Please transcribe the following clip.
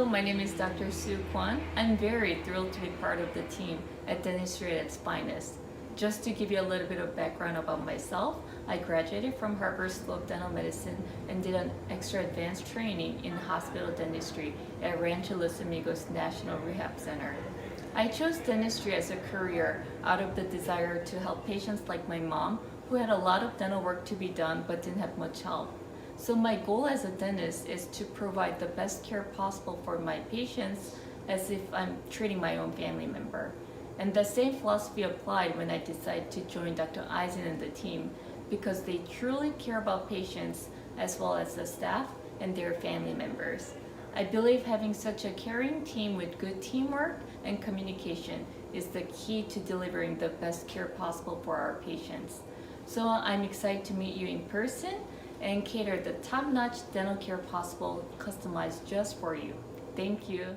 Hello, my name is Dr.Kwon. I'm very thrilled to be part of the team at Dentistry Its Finest. Just to give you a little bit of background about myself, I graduated from Harvard School of Dental Medicine and did an extra advanced training in hospital dentistry at Rancho Los Amigos National Rehab Center. I chose dentistry as a career out of the desire to help patients like my mom who had a lot of dental work to be done but didn't have much help. So my goal as a dentist is to provide the best care possible for my patients as if I'm treating my own family member. And the same philosophy applied when I decided to join Dr. Ayzin and the team because they truly care about patients as well as the staff and their family members. I believe having such a caring team with good teamwork and communication is the key to delivering the best care possible for our patients. So I'm excited to meet you in person and cater the top-notch dental care possible customized just for you. Thank you.